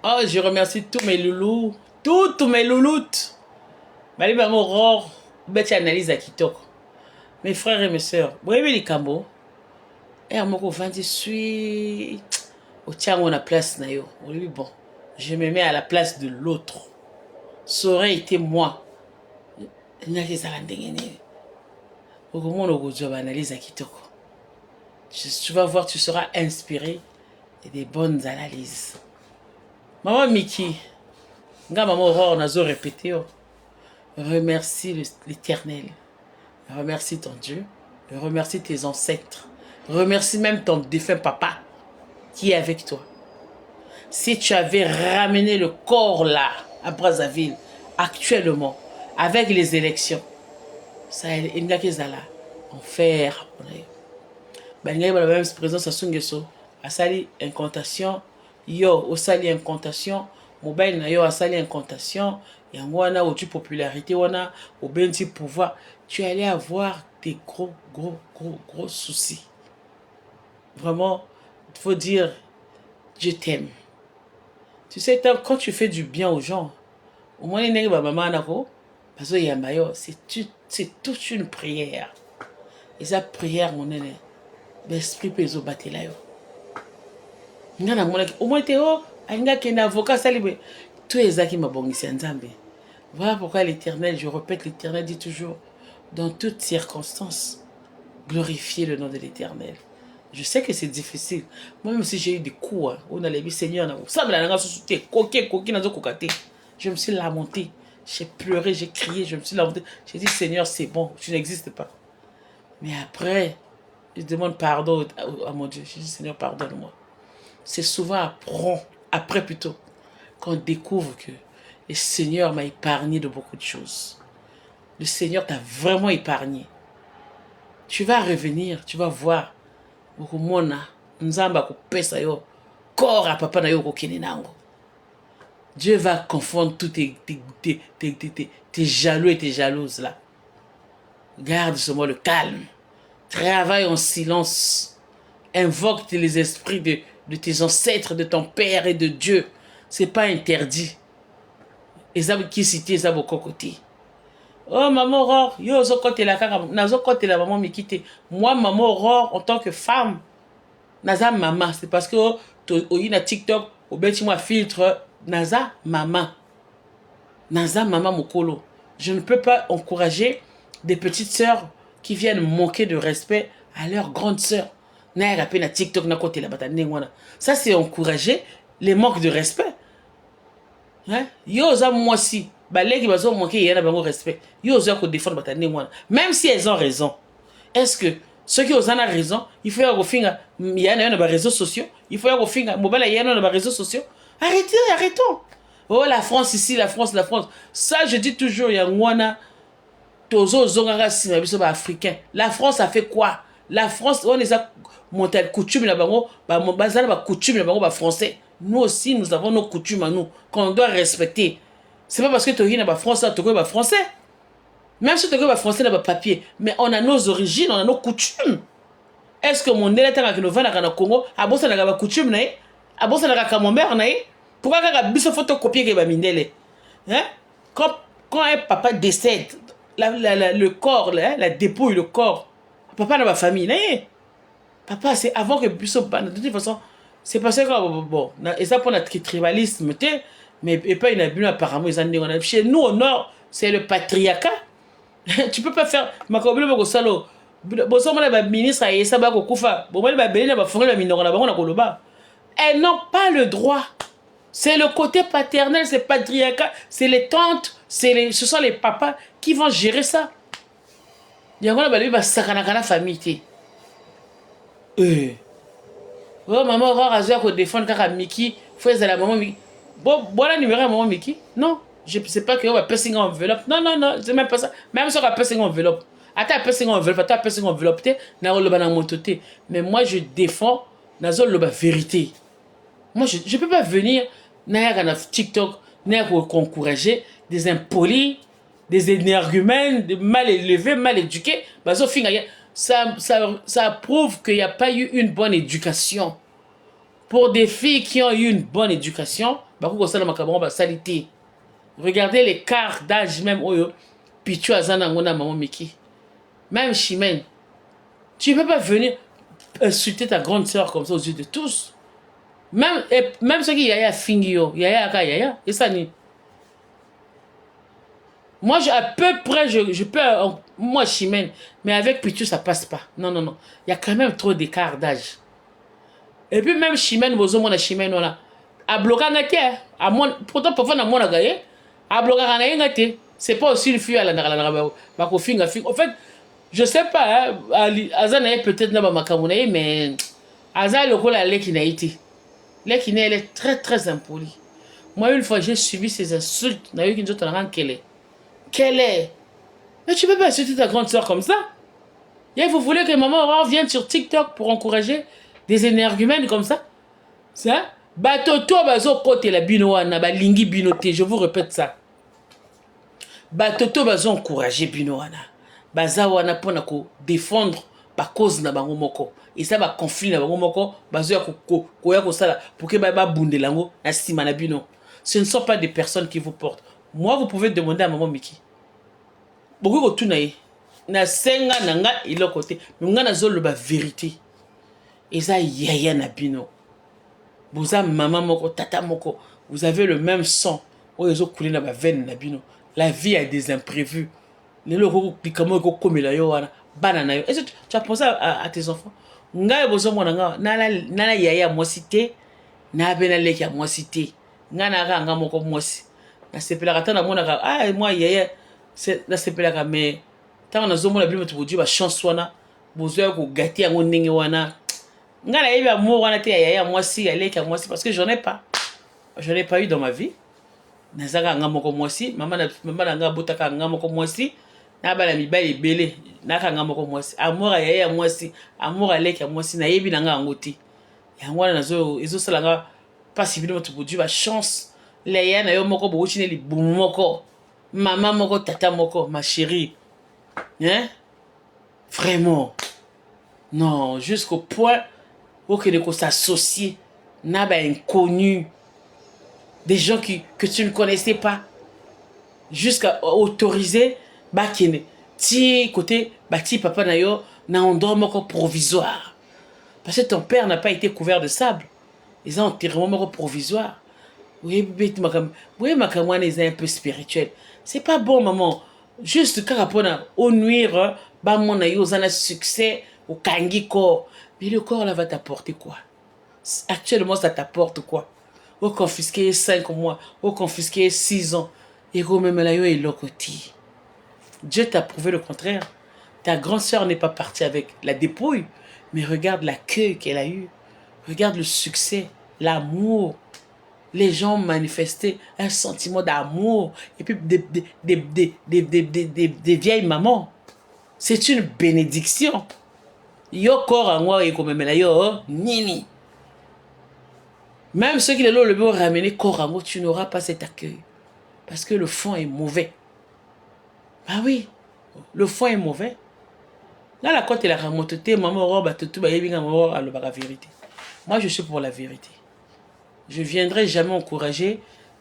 Oh, je remercie tous mes loulous, tous mes louloutes. Bali maman Aurore, bête analyse à Kitoko. Mes frères et mes sœurs, vous voyez les cambos? Et à mon je suis au tien on a place nayo. Oui bon, je me mets à la place de l'autre. Ça aurait été moi. Il n'y a que ça au moment où tu analyse à Kitoko. Tu vas voir, tu seras inspiré et des bonnes analyses. Maman Mickey, maman Aurore, on a répété. Remercie l'Éternel. Remercie ton Dieu. Remercie tes ancêtres. Remercie même ton défunt papa qui est avec toi. Si tu avais ramené le corps là, à Brazzaville, actuellement, avec les élections, ça il n'y a que ça là. En faire. Il y a la même présence à Sungeso. A sali incantation. Yo, au sali incantation. Mobile na yo a sali incantation. Et en wana au popularité, wana au benti pouvoir. Tu allais avoir des gros soucis. Vraiment, il faut dire, je t'aime. Tu sais, quand tu fais du bien aux gens, au moins, il y a maman nako, parce que c'est toute une prière. Et cette prière, mon aîné, l'esprit peut se battre là. Au moins, tu es un avocat, tout est ça qui m'a bon ici en Zambie. Voilà pourquoi l'Éternel, je répète, l'Éternel dit toujours, dans toutes circonstances, glorifier le nom de l'Éternel. Je sais que c'est difficile. Moi-même si j'ai eu des coups, on a les Seigneur, je me suis lamenté. J'ai pleuré, j'ai crié, je me suis lamenté. J'ai dit, Seigneur, c'est bon, tu n'existes pas. Mais après, je demande pardon à mon Dieu. Je dis, Seigneur, pardonne-moi. C'est souvent après plutôt, qu'on découvre que le Seigneur m'a épargné de beaucoup de choses. Le Seigneur t'a vraiment épargné. Tu vas revenir, tu vas voir. Corps à papa na yo kokene nango. Dieu va confondre tous tes jaloux et tes jalouses là. Garde seulement le calme. Travaille en silence. Invoque les esprits de tes ancêtres, de ton père et de Dieu. C'est pas interdit. Et ça qui cité ça beaucoup côté. Oh maman Aurore, yo zo côté la kaka, nazo côté la maman Mikité. Moi maman Aurore en tant que femme, naza maman, c'est parce que au y na TikTok, au beti moi filtre naza maman. Naza maman mokolo. Je ne peux pas encourager des petites sœurs qui viennent manquer de respect à leurs grandes sœurs. Na rappé na TikTok na côté la batane ngwana. Ça c'est encourager les manques de respect. Hein? Yo za moi si balegi bazo manquer yana bango respect. Yo za ko défendre batane ngwana. Même si elles ont raison. Est-ce que ceux qui ont raison, il faut y avoir il y a des réseaux sociaux, il faut y avoir mobile, il y a des réseaux sociaux. Arrêtons. Oh, la France ici, la France. Ça, je dis toujours, il y a un africain. La France a fait quoi? La France, on les a monté coutume là-bas, coutume là-bas, français. Nous aussi, nous avons nos coutumes à nous, qu'on doit respecter. C'est pas parce que tu es français, tu es français. Même si tu es français, tu as papier. Mais on a nos origines, on a nos coutumes. Est-ce que mon élève qui nous vient au Congo a besoin de la coutume, a besoin de la camembert, pourquoi il y a des photocopies qui sont quand un papa décède, le corps, la dépouille, le corps, papa n'a pas famille. Papa, c'est avant que Bissot, de toute façon, c'est parce que, bon, et ça pour notre tribalisme, mais pas une abus apparemment, chez nous au nord, c'est le patriarcat. Tu peux pas faire ma copine au salo. Ministre elles n'ont pas le droit. C'est le côté paternel, c'est patriarcat, c'est les tantes, ce sont les papas qui vont gérer ça. Il y a une famille. Oh, maman Aurore a dit défendre car Mickey, faut la maman Mickey. Bon, voilà numéro à maman Mickey. Non, je ne sais pas que on va passer une enveloppe. Non, c'est même pas ça. Même si on va passer une enveloppe. Attends, passer une enveloppe, mais moi je défends la vérité. Moi je ne peux pas venir sur TikTok, encourager des impolis, des énergumènes, des mal élevés, mal éduqués. Ça prouve qu'il n'y a pas eu une bonne éducation. Pour des filles qui ont eu une bonne éducation, regardez l'écart d'âge même. Pichu Azana Ngona Maman Miki. Même Chimène. Tu ne peux pas venir insulter ta grande sœur comme ça aux yeux de tous. Même ceux qui yaya fingio, yaya aka yaya, et ça ni. Moi, à peu près, je peux, moi, Chimène, mais avec Pichu, ça passe pas. Non, non, non. Il y a quand même trop d'écart d'âge. Et puis même Chimène, bozo mona Chimène, voilà. A bloqué un gâté, à mon, pourtant, parfois, dans mon agaye, a bloqué un gâté. C'est pas aussi le fût à la narabao. En fait, je sais pas, hein, Azan est peut-être dans ma camoune, mais Azan, le col à l'équinaïti. L'équiné, elle est très, très impolie. Moi, une fois, j'ai suivi ses insultes. N'a eu qu'une autre en quelle est. Quelle est? Mais tu peux pas insulter ta grande soeur comme ça. Et vous voulez que maman Aurore vienne sur TikTok pour encourager des énergumènes comme ça? Ça? Batoto bazo kote la binoana, ba lingi binote, je vous répète ça. Batoto bazo encourager binoana. Baza wana pona ko défendre ba cause na bango moko. Et ça ba conflit na bango moko, bazo ya ko sala pour que ba bunde lango na sima na bino. Ce ne sont pas des personnes qui vous portent. Moi, vous pouvez demander à maman Miki. Beaucoup de tout na senga nanga il côté. Mais on a zolo ba vérité. Et ça yaya na bino. Vous avez maman moko, tata moko. Vous avez le même sang. Vous avez coulé na ba veine na bino. La vie a des imprévus. Les locaux comment comme la yo wana banana yo. Est-ce que tu as pensé à tes enfants? Nga bozo mona nga nana yaya moi cité na bena leki moi cité. Nga na nga moko moi cité. Na sepela kata na mona ah moi yaya c'est na sepela ka mais tant na zomo na bino tu ba chance wana bozo ko gâter yango ndenge wana nga na yebi amour wana te yaya moi si leki moi si parce que j'en ai pas eu dans ma vie. Nazaka nga moko moi si maman na nga botaka nga moko moi si na bala mibali belé na ka nga moko moi si amour yaya moi si amour leki moi si na yebi na nga ngoti yango na zo ezo sala nga pas si bino tu ba chance. Les na yo moko bochine li moko maman moko tata moko ma chérie hein vraiment non jusqu'au point où que de s'associer n'a pas inconnu des gens que tu ne connaissais pas jusqu'à autoriser bakine ti côté bati papa na yo na endroit moko provisoire parce que ton père n'a pas été couvert de sable ils ont enterrement moko provisoire. Oui, ma camarade est un peu spirituel. C'est pas bon, maman. Juste quand on nuire, bah mon aïe, un succès au kangi corps. Mais le corps là va t'apporter quoi? Actuellement, ça t'apporte quoi? Au confisquer 5 mois, au confisquer 6 ans. Et quand même là, il est Dieu t'a prouvé le contraire. Ta grande sœur n'est pas partie avec la dépouille, mais regarde l'accueil qu'elle a eu. Regarde le succès, l'amour. Les gens manifestaient un sentiment d'amour. Et puis des vieilles mamans. C'est une bénédiction. Yo corps en moi et comme yo nini. Même ceux qui le veulent ramener corps en moi, tu n'auras pas cet accueil. Parce que le fond est mauvais. Ah oui, le fond est mauvais. Là, la côte est la remontée, maman robe, tout, la vérité. Moi, je suis pour la vérité. Je ne viendrai jamais encourager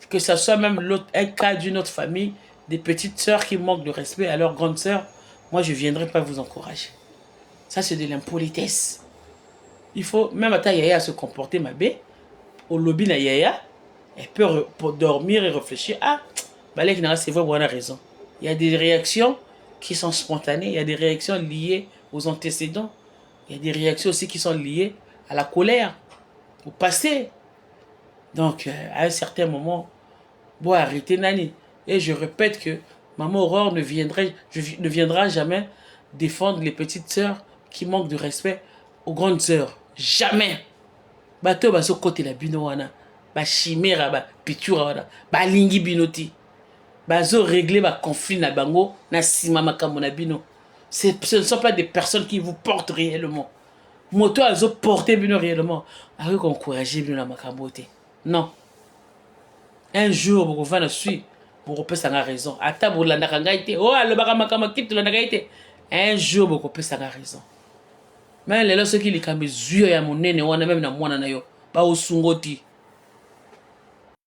que ce soit même un cas d'une autre famille, des petites sœurs qui manquent de respect à leurs grandes sœurs. Moi, je ne viendrai pas vous encourager. Ça, c'est de l'impolitesse. Il faut, même à ta yaya se comporter, ma bé, au lobby na yaya, elle peut pour dormir et réfléchir. Ah, c'est vrai, on a raison. Il y a des réactions qui sont spontanées, il y a des réactions liées aux antécédents, il y a des réactions aussi qui sont liées à la colère, au passé. Donc, à un certain moment, bon, arrêtez Nani. Et je répète que maman Aurore ne viendra jamais défendre les petites sœurs qui manquent de respect aux grandes sœurs. Jamais. Bato baso kote la bino wana, ba chimera ba pitura wana, ba lingi binoti. Bazo régler ba conflit na bango na sima makambo na bino. Ce ne sont pas des personnes qui vous portent réellement. Moto azo porter bino réellement. Avec encourager bino na makambo te. Non. Un jour, vous pouvez suivre, vous pouvez avoir raison. Ata vous l'avez dit, oh, le baramakama quitte le nagaïté. Un jour, vous pouvez avoir raison. Mais les gens qui les camés, yeux à mon nez, on a même na moi na yo. baosungoti